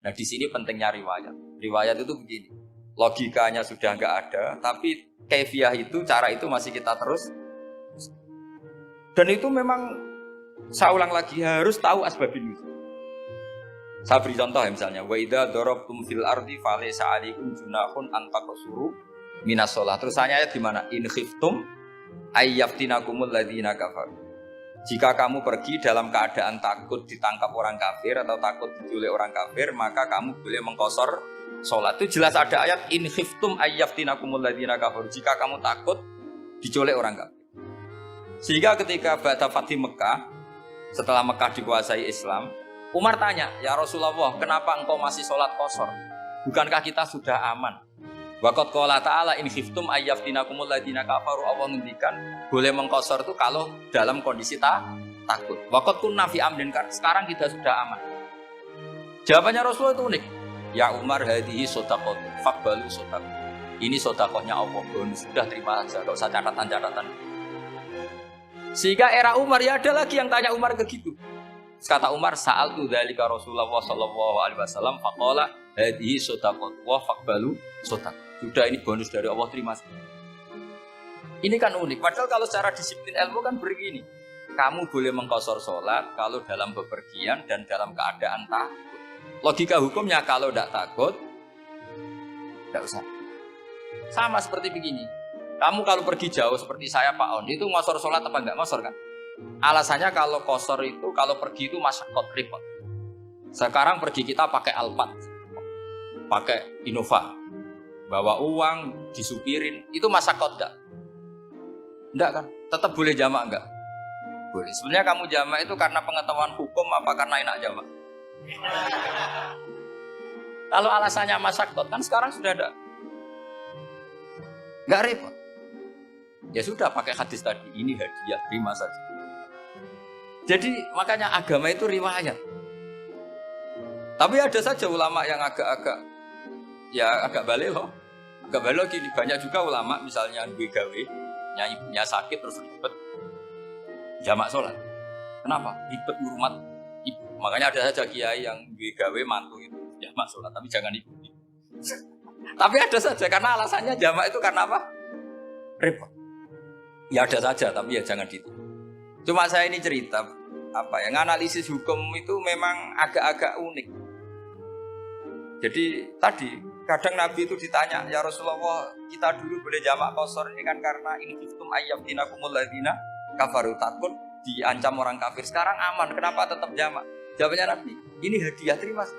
Nah di sini pentingnya riwayat. Riwayat itu begini, logikanya sudah nggak ada, tapi kaifiah itu, cara itu masih kita terus. Dan itu memang, saya ulang lagi, harus tahu asbabun nuzul. Saya beri contoh ya misalnya, wa idza darabtum fil ardi falaysa 'alaikum junahun an taqsuru minas shalah. Terus ayat di mana? In khiftum ayyaftinakumul ladzina kafaru. Jika kamu pergi dalam keadaan takut ditangkap orang kafir atau takut diculik orang kafir, maka kamu boleh mengqasar salat. Itu jelas ada ayat in khiftum ayyaftinakumul ladzina kafaru. Jika kamu takut diculik orang kafir. Sehingga ketika ba'da Fathi Mekah, setelah Mekah dikuasai Islam, Umar tanya, ya Rasulullah, kenapa engkau masih sholat qasar? Bukankah kita sudah aman? Waqad qala ta'ala in khiftum ayyaftinakumul ladzina kafaru. Allah ngendikan boleh mengqasar itu kalau dalam kondisi takut. Waqad kunna fi amrin, sekarang kita sudah aman. Jawabannya Rasulullah itu unik. Ya Umar, hadhihi shadaqah faqbalu shadaqah. Ini sedekahnya Allah, sudah terima saja, enggak usah catatan-catatan. Sehingga era Umar ya ada lagi yang tanya Umar begitu. Kata Umar, sa'al tu dzalika Rasulullah sallallahu alaihi wasallam faqala hadhihi shadaqah wa faqbalu shadaqah. Sudah ini bonus dari Allah, terima kasih. Ini kan unik. Padahal kalau secara disiplin ilmu kan begini. Kamu boleh mengqasar sholat kalau dalam bepergian dan dalam keadaan takut. Logika hukumnya kalau tidak takut, tidak usah. Sama seperti begini. Kamu kalau pergi jauh seperti saya Pak On, itu ngosor sholat apa enggak? Ngosor kan? Alasannya kalau kosor itu, kalau pergi itu masyakot, repot. Sekarang pergi kita pakai Alphard, pakai Innova, bawa uang, disupirin, itu masyakot enggak? Enggak kan? Tetap boleh jamak enggak? Boleh. Sebenarnya kamu jamak itu karena pengetahuan hukum apa karena enak jamak? Kalau alasannya masyakot, kan sekarang sudah ada. Enggak repot. Ya sudah pakai hadis tadi, ini hadiah, terima saja. Jadi makanya agama itu riwayat. Tapi ada saja ulama yang agak balik loh. Agak balik gini, banyak juga ulama misalnya duwe gawe, ibunya sakit terus ribet jamak sholat. Kenapa? Ribet ngurmat ibu. Makanya ada saja kiai yang duwe gawe mantu itu jamak sholat, tapi jangan ibu. Tapi ada saja karena alasannya jamak itu karena apa? Repot. Ya ada saja, tapi ya jangan gitu. Cuma saya ini cerita apa ya, analisis hukum itu memang agak-agak unik. Jadi tadi kadang Nabi itu ditanya, ya Rasulullah, kita dulu boleh jamak qasar ini kan karena in khiftum ayyaftinakumul ladzina kafaru, takut diancam orang kafir. Sekarang aman, kenapa tetap jamak? Jawabannya Nabi, ini hadiah, terima kasih.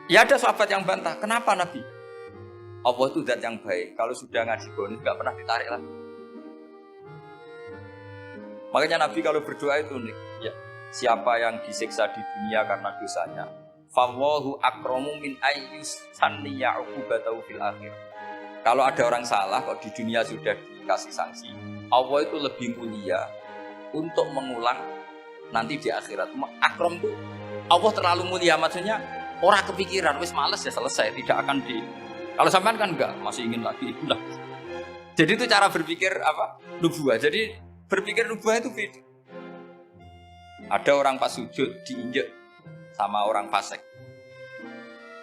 Ya ada sahabat yang bantah, kenapa Nabi? Allah itu zat yang baik. Kalau sudah ngaji bonus nggak pernah ditarik lagi. Makanya Nabi kalau berdoa itu unik. Ya, siapa yang disiksa di dunia karena dosanya, fallahu akramu min ayyus sanniya uqubatahu fil akhir. Kalau ada orang salah kok di dunia sudah dikasih sanksi, Allah itu lebih mulia untuk mengulang nanti di akhirat. Akram itu Allah terlalu mulia, maksudnya orang kepikiran wis males ya selesai, tidak akan di. Kalau sampean kan enggak, masih ingin lagi. Udah. Jadi itu cara berpikir apa? Nubuah. Jadi berpikir nubuah itu beda. Ada orang pas sujud diinjek sama orang fasik.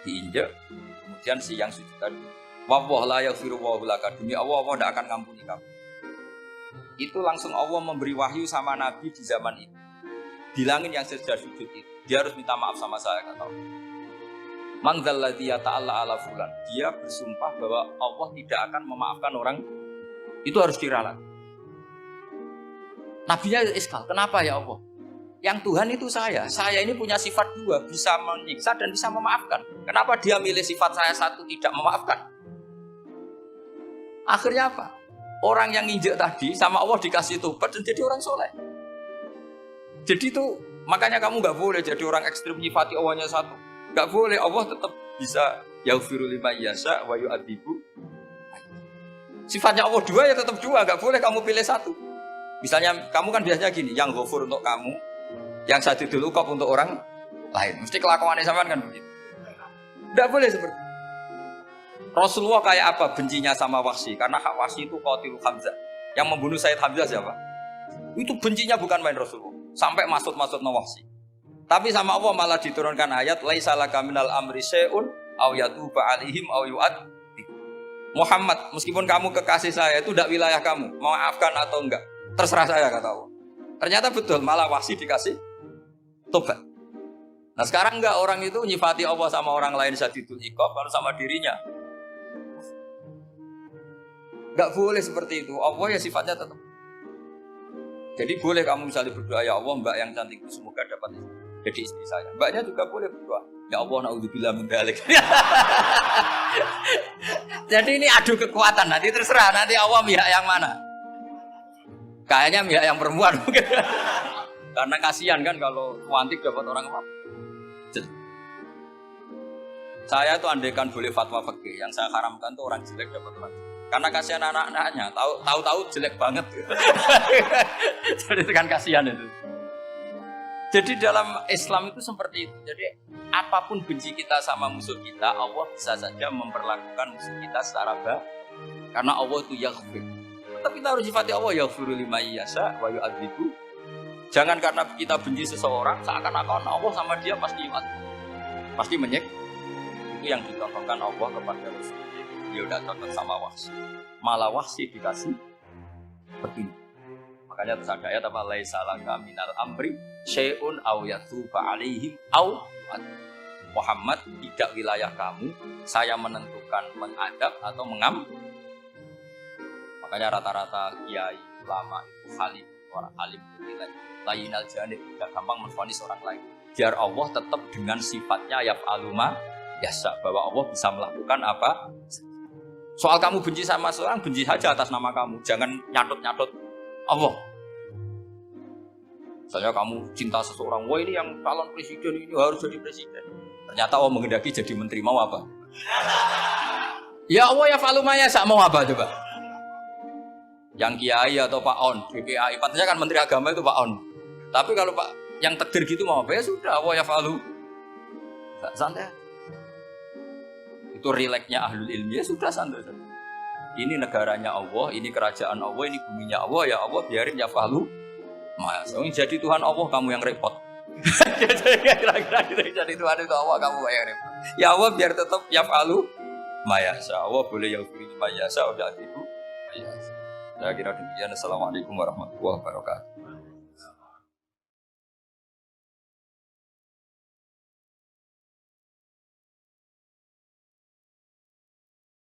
Diinjek, kemudian si yang sujud tadi, "Wallahu la yaghfiru wa laka." Demi Allah tidak akan ngampuni kamu. Itu langsung Allah memberi wahyu sama Nabi di zaman itu. Bilangin yang sudah sujud itu, dia harus minta maaf sama saya, kata Allah. Man dzalladzi yata'alla ala fulan. Dia bersumpah bahwa Allah tidak akan memaafkan orang itu, harus diralat. Nabinya iskal, kenapa ya Allah? Yang Tuhan itu saya ini punya sifat dua, bisa menyiksa dan bisa memaafkan. Kenapa dia milih sifat saya satu tidak memaafkan? Akhirnya apa? Orang yang nginjek tadi sama Allah dikasih tobat dan jadi orang soleh. Jadi itu makanya kamu nggak boleh jadi orang ekstrim nyifati Allahnya satu. Gak boleh, Allah tetap bisa yaghfiru liman yasha wa yu'adzibu. Sifatnya Allah dua ya tetap dua, gak boleh kamu pilih satu. Misalnya kamu kan biasanya gini, yang ghafur untuk kamu, yang sadidul uqab untuk orang lain. Mesti kelakuannya sampean kan begitu. Gak boleh seperti itu. Rasulullah kayak apa bencinya sama Wahsy? Karena Wahsy itu qatil Hamzah. Yang membunuh Sayyid Hamzah siapa? Itu bencinya bukan main Rasulullah. Sampai maksud-maksud Wahsy. Tapi sama Allah malah diturunkan ayat laisa laka minal amri syai'un aw yatuba alaihim aw yu'ad. Muhammad, meskipun kamu kekasih saya itu tidak wilayah kamu, maafkan atau enggak, terserah saya kata Allah. Ternyata betul, malah wahsi dikasih tobat. Nah sekarang enggak, orang itu nyifati Allah sama orang lain syadidul iqab, kalau sama dirinya enggak boleh seperti itu. Allah ya sifatnya tetap. Jadi boleh kamu misalnya berdoa, ya Allah mbak yang cantik itu semoga dapat jadi istri saya. Mbaknya juga boleh berdoa, ya Allah naudzubillah min dzalik. Jadi ini adu kekuatan, nanti terserah nanti Allah pihak yang mana. Kayaknya pihak yang perempuan mungkin. Karena kasihan kan kalau cantik dapat orang apa. Saya tuh andaikan boleh fatwa fikih, yang saya haramkan tuh orang jelek dapat orang jelek. Karena kasihan anak-anaknya, tahu-tahu jelek banget. Jadi itu kan kasihan itu. Jadi dalam Islam itu seperti itu. Jadi apapun benci kita sama musuh kita, Allah bisa saja memperlakukan musuh kita secara baik. Karena Allah itu yaghfir. Tapi kita harus sifati Allah yaghfiru liman yasha wa yu'adzibu. Jangan karena kita benci seseorang seakan-akan Allah sama dia pasti pasti menyek. Itu yang dicontohkan Allah kepada Rasul. Dia udah cocok sama Wahsy. Malah Wahsy dikasih begini. Makanya terus ada ayat apa laisa laka minal amri syai'un aw yatuba alaihim aw Muhammad, tidak wilayah kamu, saya menentukan mengadab atau mengam. Makanya rata-rata kiai ulama itu halim, orang halim itu layinal janib, tidak gampang menvonis orang lain. Biar Allah tetap dengan sifatnya yaf'aluma yasha, bahwa Allah bisa melakukan apa. Soal kamu benci sama seorang, benci saja atas nama kamu, jangan nyatut-nyatut Allah. Misalnya kamu cinta seseorang, wah ini yang calon presiden ini harus jadi presiden. Ternyata Allah menghendaki jadi menteri, mau apa? Ya Allah ya falumanya sak mau apa coba? Yang kiai atau Pak On, BPAI, patutnya kan menteri agama itu Pak On. Tapi kalau Pak yang takdir gitu mau apa? Ya sudah, Allah ya falu. Santai. Itu rileksnya ahlul ilmi, ya sudah santai. Ini negaranya Allah, ini kerajaan Allah, ini buminya Allah, ya Allah biarin ya falu. Mas, jadi Tuhan Allah kamu yang repot. Kira-kira jadi Tuhan itu Allah kamu yang repot. Ya Allah biar tetap ya falu. Maya, Allah boleh yang pilih maya, udah itu. Saya kira demikian. Assalamualaikum warahmatullahi wabarakatuh.